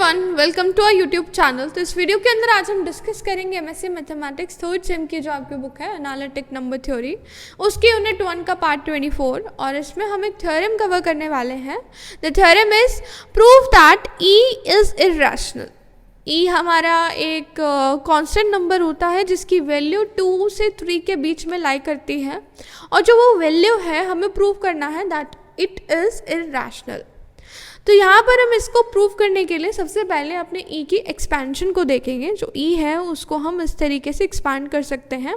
Everyone, welcome to our YouTube channel. तो इस video के अंदर आज हम डिस्कस करेंगे एमएससी मैथमेटिक्स थर्ड सेम की जो आपकी बुक है एनालिटिक नंबर थ्योरी, उसकी यूनिट 1 का पार्ट 24। और इसमें हम एक थ्योरम कवर करने वाले हैं। The theorem is prove that e is irrational. E हमारा एक कांस्टेंट नंबर होता है जिसकी वैल्यू 2 से 3 के बीच में लाई करती है, और जो वो वैल्यू है हमें प्रूव करना है दैट इट इज़ इर्रेशनल। तो यहाँ पर हम इसको प्रूव करने के लिए सबसे पहले अपने ई की एक्सपेंशन को देखेंगे। जो ई है उसको हम इस तरीके से एक्सपांड कर सकते हैं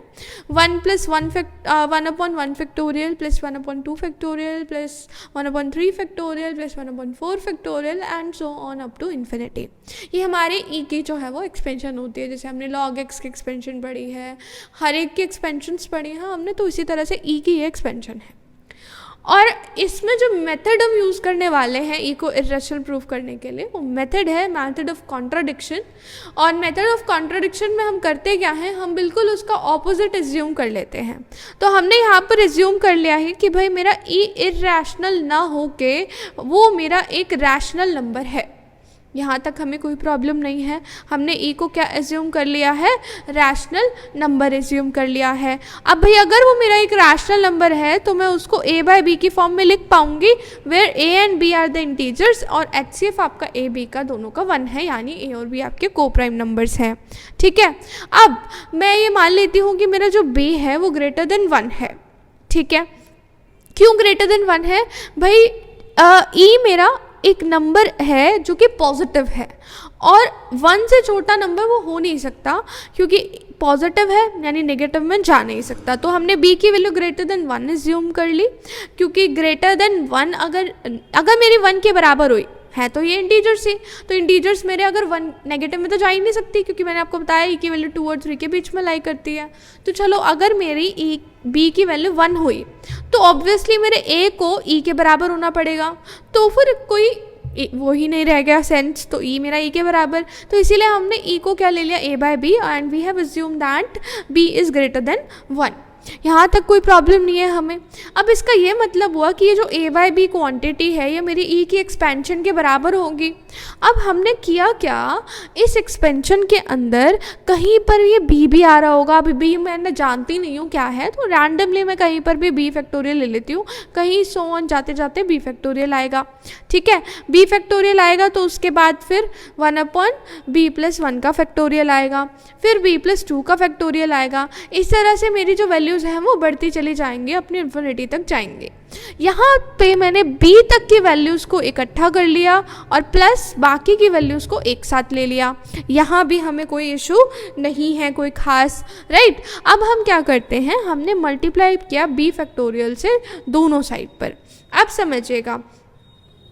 1 + 1/1 factorial plus 1/2 factorial plus 1/3 factorial plus 1/4 factorial and so on up to infinity. ये हमारे ई की जो है वो एक्सपेंशन होती है। जैसे हमने log x की एक्सपेंशन पढ़ी है, हर एक की एक्सपेंशंस पढ़ी हैं हमने, तो इसी तरह से ई की ये एक्सपेंशन है। और इसमें जो मेथड हम यूज़ करने वाले हैं ई को इर्रेशनल प्रूफ करने के लिए, वो मेथड है मेथड ऑफ कॉन्ट्राडिक्शन। और मेथड ऑफ कॉन्ट्राडिक्शन में हम करते क्या हैं, हम बिल्कुल उसका ऑपोजिट एज्यूम कर लेते हैं। तो हमने यहाँ पर एज्यूम कर लिया है कि भाई मेरा ई इर्रेशनल ना हो के वो मेरा एक रैशनल नंबर है। यहाँ तक हमें कोई प्रॉब्लम नहीं है। हमने ई को क्या एज्यूम कर लिया है, रैशनल नंबर एज्यूम कर लिया है। अब भाई अगर वो मेरा एक रैशनल नंबर है तो मैं उसको a/b की फॉर्म में लिख पाऊंगी, where a and b are the integers, और HCF आपका a b का दोनों का 1 है, यानी a और b आपके को प्राइम नंबर्स हैं। ठीक है, अब मैं ये मान लेती हूँ कि मेरा जो b है वो ग्रेटर देन 1 है। ठीक है, क्यों ग्रेटर देन 1 है भाई? ई मेरा एक नंबर है जो कि पॉजिटिव है, और 1 से छोटा नंबर वो हो नहीं सकता, क्योंकि पॉजिटिव है यानी नेगेटिव में जा नहीं सकता। तो हमने b की वैल्यू ग्रेटर देन 1 एज्यूम कर ली, क्योंकि ग्रेटर देन 1 अगर मेरी 1 के बराबर हुई है तो ये इंटीजर्स ही, तो इंटीजर्स मेरे अगर 1 नेगेटिव में तो जा ही नहीं सकती, क्योंकि मैंने आपको बताया ई की वैल्यू 2 और 3 के बीच में लाई करती है। तो चलो अगर मेरी b की वैल्यू 1 हुई तो ऑब्वियसली मेरे a को e के बराबर होना पड़ेगा, तो फिर कोई वो ही नहीं रह गया सेंस, तो e मेरा e के बराबर। तो इसीलिए हमने e को क्या ले लिया, a/b, and we have assume that b is greater than 1। यहाँ तक कोई प्रॉब्लम नहीं है हमें। अब इसका ये मतलब हुआ कि ये जो a/b क्वांटिटी है ये मेरी e की एक्सपेंशन के बराबर होगी। अब हमने किया क्या, इस एक्सपेंशन के अंदर कहीं पर ये b भी आ रहा होगा। अभी b मैं जानती नहीं हूँ क्या है, तो रैंडमली मैं कहीं पर भी b फैक्टोरियल ले लेती हूँ, कहीं सो ऑन जाते जाते b फैक्टोरियल आएगा। ठीक है, b फैक्टोरियल आएगा तो उसके बाद फिर 1/b+1 का फैक्टोरियल आएगा, फिर b+2 का फैक्टोरियल आएगा। इस तरह से मेरी जो वैल्यूज़ हैं वो बढ़ती चली जाएंगी, अपनी इन्फिनिटी तक जाएंगे। यहाँ पे मैंने b तक की वैल्यूज़ को इकट्ठा कर लिया और प्लस बाकी की वैल्यूज़ को एक साथ ले लिया। यहाँ भी हमें कोई इशू नहीं है कोई ख़ास, राइट। अब हम क्या करते हैं, हमने मल्टीप्लाई किया b फैक्टोरियल से दोनों साइड पर। अब समझिएगा,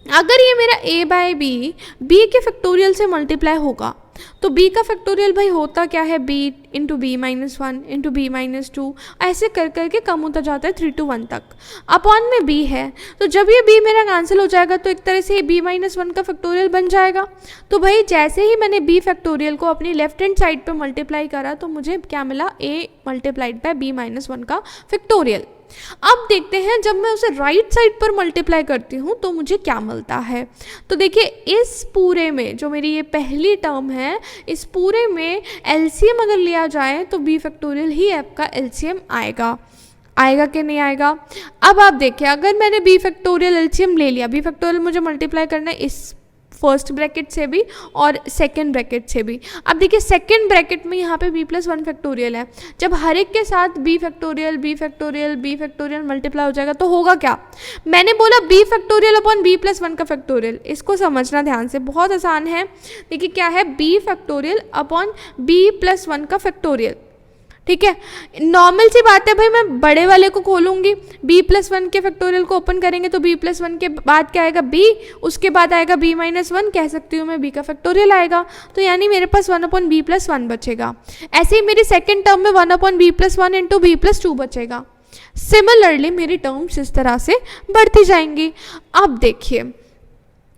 अगर ये मेरा a/b b के फैक्टोरियल से मल्टीप्लाई होगा तो b का फैक्टोरियल भाई होता क्या है, b into b-1 into b-2, ऐसे कर करके कम होता जाता है 3 to 1 तक। अपॉन में b है, तो जब ये b मेरा कैंसिल हो जाएगा तो एक तरह से b-1 का फैक्टोरियल बन जाएगा। तो भाई जैसे ही मैंने b फैक्टोरियल को अपनी लेफ्ट हैंड साइड पे मल्टीप्लाई करा तो मुझे क्या मिला, a मल्टीप्लाइड बाय b-1 का फैक्टोरियल। अब देखते हैं जब मैं उसे राइट साइड पर मल्टीप्लाई करती हूँ तो मुझे क्या मिलता है। तो देखिए, इस पूरे में जो मेरी ये पहली टर्म है, इस पूरे में एलसीएम अगर लिया जाए तो b फैक्टोरियल ही आपका एलसीएम आएगा कि नहीं आएगा। अब आप देखिए, अगर मैंने b फैक्टोरियल एलसीएम ले लिया, b फैक्टोरियल मुझे मल्टीप्लाई करना है इस फर्स्ट ब्रैकेट से भी और सेकंड ब्रैकेट से भी। अब देखिए, सेकंड ब्रैकेट में यहाँ पे b+1 फैक्टोरियल है। जब हर एक के साथ b फैक्टोरियल मल्टीप्लाई हो जाएगा तो होगा क्या, मैंने बोला b फैक्टोरियल अपॉन b+1 का फैक्टोरियल। इसको समझना ध्यान से, बहुत आसान है। देखिए क्या है, b फैक्टोरियल अपॉन b+1 का फैक्टोरियल। ठीक है, नॉर्मल सी बात है भाई, मैं बड़े वाले को खोलूंगी, b+1 के फैक्टोरियल को ओपन करेंगे तो b+1 के बाद क्या आएगा, b, उसके बाद आएगा b-1, कह सकती हूँ मैं b का फैक्टोरियल आएगा। तो यानी मेरे पास 1/b+1 बचेगा। ऐसे ही मेरी सेकेंड टर्म में 1/b+1 इंटू b+2 बचेगा। सिमिलरली मेरी टर्म्स इस तरह से बढ़ती जाएंगी। अब देखिए,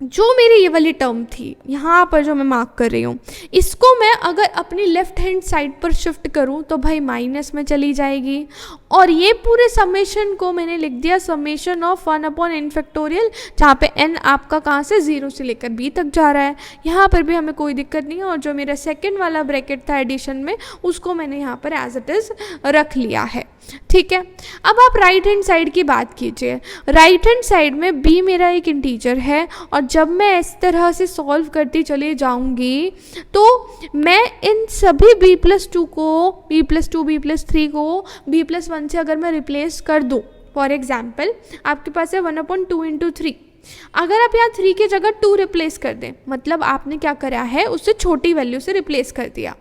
जो मेरी ये वाली टर्म थी यहाँ पर जो मैं मार्क कर रही हूँ, इसको मैं अगर अपनी लेफ्ट हैंड साइड पर शिफ्ट करूँ तो भाई माइनस में चली जाएगी, और ये पूरे समेशन को मैंने लिख दिया समेशन ऑफ 1/n फैक्टोरियल, जहाँ पे n आपका कहाँ से 0 से लेकर b तक जा रहा है। यहाँ पर भी हमें कोई दिक्कत नहीं है, और जो मेरा सेकेंड वाला ब्रैकेट था एडिशन में उसको मैंने यहाँ पर एज इट इज़ रख लिया है। ठीक है, अब आप राइट हैंड साइड की बात कीजिए। राइट हैंड साइड में b मेरा एक इंटीजर है, और जब मैं इस तरह से सॉल्व करती चली जाऊंगी तो मैं इन सभी b+2 को b+2 b+3 को b+1 से अगर मैं रिप्लेस कर दूं, फॉर एग्जाम्पल आपके पास है 1/2 × 3, अगर आप यहाँ 3 की जगह 2 रिप्लेस कर दें, मतलब आपने क्या करा है, उससे छोटी वैल्यू से रिप्लेस कर दिया।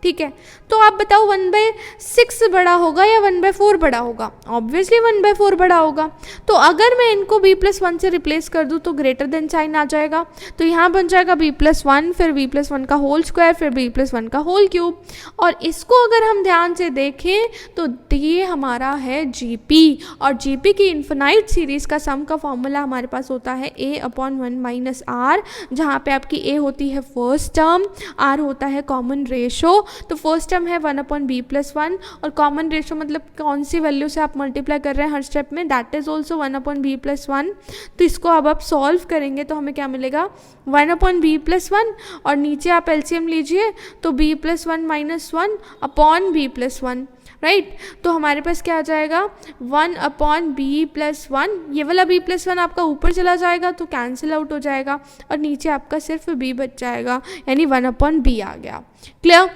ठीक है, तो आप बताओ 1/6 बड़ा होगा या 1/4 बड़ा होगा? ऑब्वियसली 1/4 बड़ा होगा। तो अगर मैं इनको b+1 से रिप्लेस कर दूँ तो ग्रेटर देन साइन आ जाएगा, तो यहाँ बन जाएगा b+1, फिर b+1 का होल स्क्वायर, फिर b+1 का होल क्यूब। और इसको अगर हम ध्यान से देखें तो ये हमारा है gp, और gp की इन्फिनाइट सीरीज़ का सम का फॉर्मूला हमारे पास होता है a/1 - r, जहाँ पे आपकी a होती है फर्स्ट टर्म, r होता है कॉमन रेशो। तो फर्स्ट टर्म है 1/b+1, और कॉमन रेशो मतलब कौन सी वैल्यू से आप मल्टीप्लाई कर रहे हैं हर स्टेप में, दैट इज ऑल्सो 1/b+1। तो इसको अब आप सॉल्व करेंगे तो हमें क्या मिलेगा, 1/b+1, और नीचे आप एलसीएम लीजिए तो b+1 - 1/b+1, राइट। तो हमारे पास क्या आ जाएगा, 1/b+1, ये वाला b+1 आपका ऊपर चला जाएगा तो कैंसिल आउट हो जाएगा, और नीचे आपका सिर्फ b बच जाएगा, यानी 1/b आ गया। क्लियर?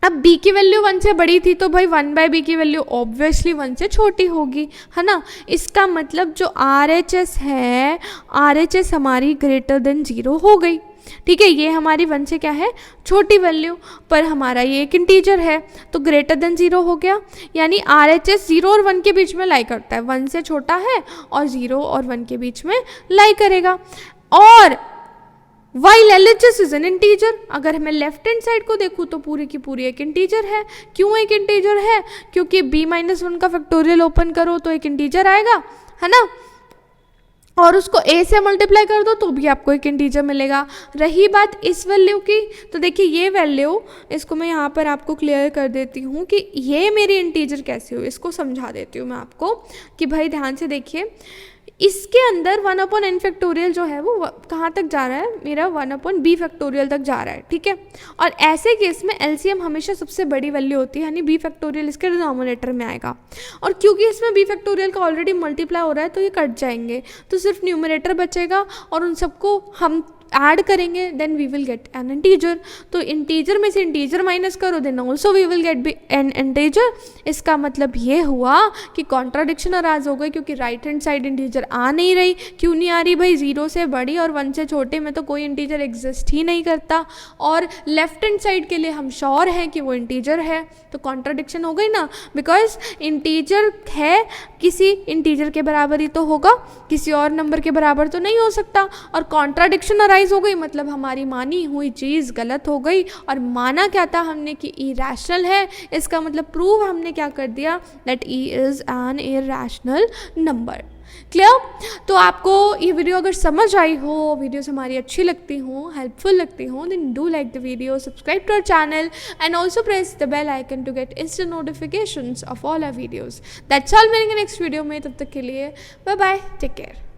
अब b की वैल्यू 1 से बड़ी थी तो भाई 1/b की वैल्यू ऑब्वियसली 1 से छोटी होगी, है ना। इसका मतलब जो RHS है, RHS हमारी ग्रेटर देन 0 हो गई। ठीक है, ये हमारी 1 से क्या है, छोटी वैल्यू, पर हमारा ये एक इंटीजर है तो ग्रेटर देन 0 हो गया, यानी RHS 0 और 1 के बीच में लाई करता है, 1 से छोटा है और 0 और 1 के बीच में लाई करेगा। और while LHS is an integer, अगर मैं लेफ्ट हैंड साइड को देखूँ तो पूरी की पूरी एक इंटीजर है। क्यों एक इंटीजर है? क्योंकि b-1 का फैक्टोरियल ओपन करो तो एक इंटीजर आएगा, है ना, और उसको a से मल्टीप्लाई कर दो तो भी आपको एक इंटीजर मिलेगा। रही बात इस वैल्यू की, तो देखिए ये वैल्यू, इसको मैं यहाँ पर आपको क्लियर कर देती हूँ कि ये मेरी इंटीजर कैसे हुई, इसको समझा देती हूँ मैं आपको कि भाई ध्यान से देखिए, इसके अंदर 1/n फैक्टोरियल जो है वो कहाँ तक जा रहा है, मेरा 1/b फैक्टोरियल तक जा रहा है। ठीक है, और ऐसे केस में एलसीएम हमेशा सबसे बड़ी वैल्यू होती है, यानी b फैक्टोरियल इसके डिनोमिनेटर में आएगा, और क्योंकि इसमें b फैक्टोरियल का ऑलरेडी मल्टीप्लाई हो रहा है तो ये कट जाएंगे, तो सिर्फ न्यूमरेटर बचेगा, और उन सबको हम ऐड करेंगे, then we will get an integer. तो इंटीजर में से इंटीजर माइनस करो, then also we will get an integer. इसका मतलब ये हुआ कि कॉन्ट्राडिक्शन अराइज हो गई, क्योंकि राइट हैंड साइड इंटीजर आ नहीं रही। क्यों नहीं आ रही भाई, 0 से बड़ी और 1 से छोटे में तो कोई इंटीजर एग्जिस्ट ही नहीं करता, और लेफ्ट हैंड साइड के लिए हम श्योर हैं कि वो इंटीजर है, तो कॉन्ट्राडिक्शन हो गई ना, बिकॉज इंटीजर है किसी इंटीजर के बराबर ही तो होगा, किसी और नंबर के बराबर तो नहीं हो सकता, और कॉन्ट्राडिक्शन हो गई मतलब हमारी मानी हुई चीज़ गलत हो गई। और माना क्या था हमने कि इरेशनल है, इसका मतलब प्रूव हमने क्या कर दिया, that E is an irrational number. Clear? तो आपको ये वीडियो अगर समझ आई हो, वीडियोस हमारी अच्छी लगती हो, हेल्पफुल लगती हो, then do like the video, subscribe to our channel and also press the bell icon to get instant notifications of all our videos. That's all, मिलेंगे नेक्स्ट वीडियो में, तब तक के लिए बाय बाय, टेक केयर।